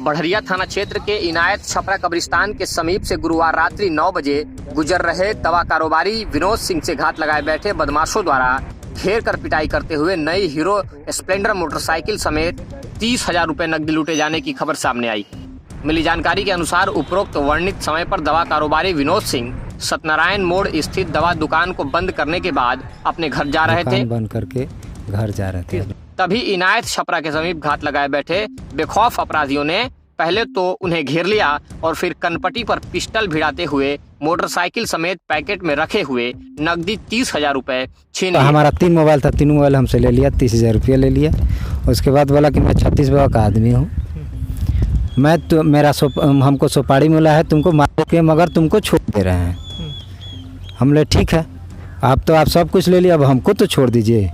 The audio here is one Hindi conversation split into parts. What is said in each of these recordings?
बढ़रिया थाना क्षेत्र के इनायत छपरा कब्रिस्तान के समीप से गुरुवार रात्रि 9 बजे गुजर रहे दवा कारोबारी विनोद सिंह से घात लगाए बैठे बदमाशों द्वारा घेर कर पिटाई करते हुए नई हीरो स्प्लेंडर मोटरसाइकिल समेत 30,000 रुपए नकदी लूटे जाने की खबर सामने आई। मिली जानकारी के अनुसार उपरोक्त वर्णित समय पर दवा कारोबारी विनोद सिंह सत्यनारायण मोड़ स्थित दवा दुकान को बंद करने के बाद अपने घर जा रहे थे। बंद करके घर जा रहे थे, तभी इनायत छपरा के समीप घात लगाए बैठे बेखौफ अपराधियों ने पहले तो उन्हें घेर लिया और फिर कनपटी पर पिस्टल भिड़ाते हुए मोटरसाइकिल समेत पैकेट में रखे हुए नकदी 30,000 रुपए छीन लिए। हमारा 3 मोबाइल था, 3 मोबाइल हमसे ले लिया, 30,000 रुपया ले लिया। उसके बाद बोला कि मैं 36 बाबा का आदमी हूँ, मैं तो हमको सुपारी मिला है, तुमको मार के मगर तुमको छोड़ दे रहे हैं। हमने ठीक है, आप सब कुछ ले लिया, अब हमको तो छोड़ दीजिए।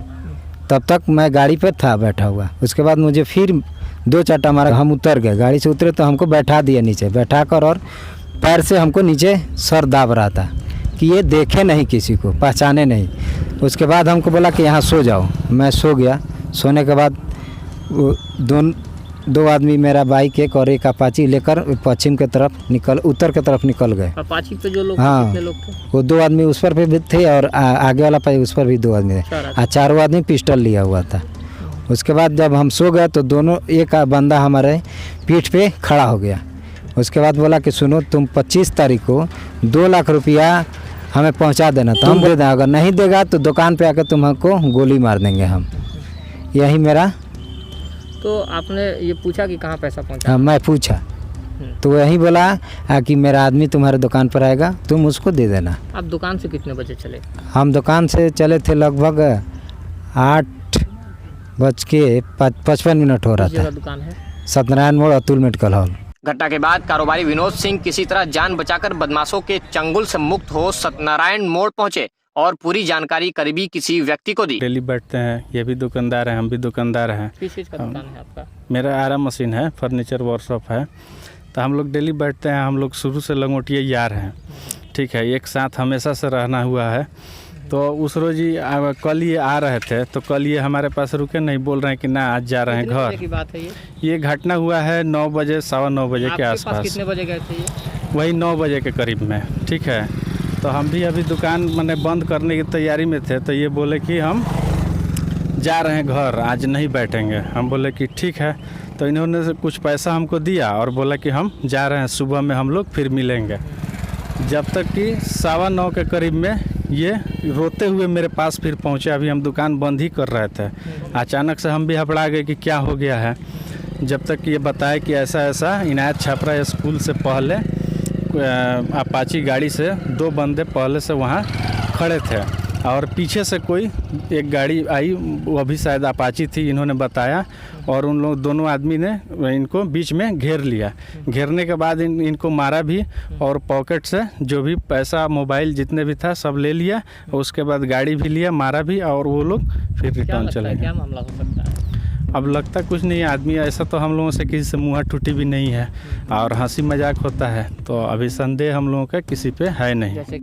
तब तक मैं गाड़ी पर था बैठा हुआ। उसके बाद मुझे फिर 2 चाटा मारा, हम उतर गए। गाड़ी से उतरे तो हमको बैठा दिया नीचे, बैठा कर और पैर से हमको नीचे सर दाब रहा था कि ये देखे नहीं, किसी को पहचाने नहीं। उसके बाद हमको बोला कि यहाँ सो जाओ। मैं सो गया। सोने के बाद दो आदमी, मेरा बाइक एक और एक अपाची लेकर पश्चिम के तरफ उत्तर के तरफ निकल गए। अपाची पे जो लोग कितने लोग थे? वो 2 आदमी उस पर भी थे और आगे वाला पे उस पर भी 2 आदमी थे और 4 आदमी पिस्टल लिया हुआ था। उसके बाद जब हम सो गए तो दोनों, एक बंदा हमारे पीठ पे खड़ा हो गया। उसके बाद बोला कि सुनो, तुम 25 तारीख को 2 लाख रुपया हमें पहुंचा देना, तो हम दे दें, अगर नहीं देगा तो दुकान पे आकर तुमको गोली मार देंगे हम। यही मेरा। तो आपने ये पूछा कि कहाँ पैसा पहुंचा? हाँ, मैं पूछा तो वही बोला कि मेरा आदमी तुम्हारे दुकान पर आएगा, तुम उसको दे देना। आप दुकान से कितने बजे चले? हम दुकान से चले थे लगभग 8:55 हो रहा था। दुकान है सत्यनारायण मोड़, अतुल मेडिकल हॉल। घटना के बाद कारोबारी विनोद सिंह किसी तरह जान बचाकर बदमाशों के चंगुल से मुक्त हो सत्यनारायण मोड़ पहुंचे और पूरी जानकारी करीबी किसी व्यक्ति को दी। डेली बैठते हैं, ये भी दुकानदार हैं, हम भी दुकानदार हैं। किस चीज़ का दुकान है आपका? मेरा आरा मशीन है, फर्नीचर वर्कशॉप है। तो हम लोग डेली बैठते हैं। हम लोग शुरू से लंगोटिया यार हैं, ठीक है, एक साथ हमेशा से रहना हुआ है। तो उस रोज ही कल ये आ रहे थे, तो कल ये हमारे पास रुके नहीं, बोल रहे हैं कि ना आज जा रहे हैं घर। की बात है ये घटना हुआ है 9 बजे, 9:15 बजे के आसपास। कितने बजे गए थे? वही 9 बजे के करीब में, ठीक है। तो हम भी अभी दुकान मैंने बंद करने की तैयारी में थे, तो ये बोले कि हम जा रहे हैं घर, आज नहीं बैठेंगे। हम बोले कि ठीक है। तो इन्होंने से कुछ पैसा हमको दिया और बोला कि हम जा रहे हैं, सुबह में हम लोग फिर मिलेंगे। जब तक कि 9:15 के करीब में ये रोते हुए मेरे पास फिर पहुँचे। अभी हम दुकान बंद ही कर रहे थे, अचानक से हम भी हबड़ा गए कि क्या हो गया है। जब तक ये बताए कि ऐसा ऐसा इनायत छपरा स्कूल से पहले अपाची गाड़ी से 2 बंदे पहले से वहाँ खड़े थे और पीछे से कोई एक गाड़ी आई, वो भी शायद अपाची थी, इन्होंने बताया। और उन लोग दोनों आदमी ने इनको बीच में घेर लिया। घेरने के बाद इनको मारा भी और पॉकेट से जो भी पैसा, मोबाइल जितने भी था सब ले लिया। उसके बाद गाड़ी भी लिया, मारा भी और वो लोग फिर रिटर्न चले गए। क्या मामला हो सकता है? अब लगता कुछ नहीं है, आदमी ऐसा तो हम लोगों से किसी से मुँह टूटी भी नहीं है और हंसी मजाक होता है, तो अभी संदेह हम लोगों का किसी पे है नहीं।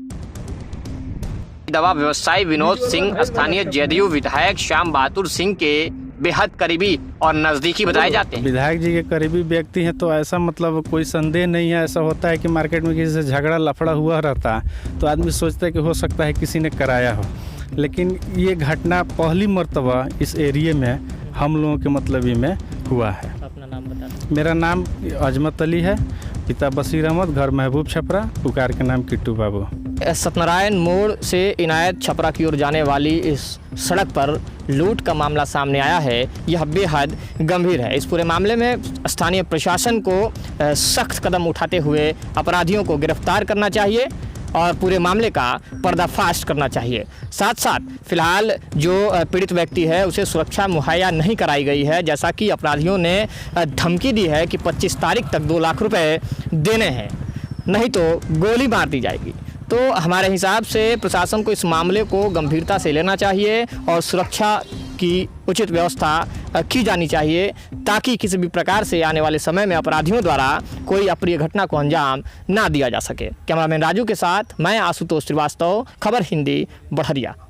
दवा व्यवसायी विनोद सिंह स्थानीय जदयू विधायक श्याम बहादुर सिंह के बेहद करीबी और नजदीकी बताए जाते हैं। विधायक जी के करीबी व्यक्ति हैं, तो ऐसा मतलब कोई संदेह नहीं है। ऐसा होता है कि मार्केट में किसी से झगड़ा लफड़ा हुआ रहता है तो आदमी सोचता है कि हो सकता है किसी ने कराया हो, लेकिन ये घटना पहली मर्तबा इस एरिया में हम लोगों के मतलबी में हुआ है। अपना नाम बता। मेरा नाम अजमत अली है, पिता बशीर अहमद, घर महबूब छपरा, पुकार के नाम किट्टू बाबू। सत्यनारायण मोड़ से इनायत छपरा की ओर जाने वाली इस सड़क पर लूट का मामला सामने आया है। यह बेहद गंभीर है। इस पूरे मामले में स्थानीय प्रशासन को सख्त कदम उठाते हुए अपराधियों को गिरफ्तार करना चाहिए और पूरे मामले का पर्दाफाश करना चाहिए। साथ साथ फिलहाल जो पीड़ित व्यक्ति है उसे सुरक्षा मुहैया नहीं कराई गई है, जैसा कि अपराधियों ने धमकी दी है कि 25 तारीख तक 2 लाख रुपए देने हैं, नहीं तो गोली मार दी जाएगी। तो हमारे हिसाब से प्रशासन को इस मामले को गंभीरता से लेना चाहिए और सुरक्षा की उचित व्यवस्था की जानी चाहिए, ताकि किसी भी प्रकार से आने वाले समय में अपराधियों द्वारा कोई अप्रिय घटना को अंजाम ना दिया जा सके। कैमरामैन राजू के साथ मैं आशुतोष श्रीवास्तव, खबर हिंदी, बढ़रिया।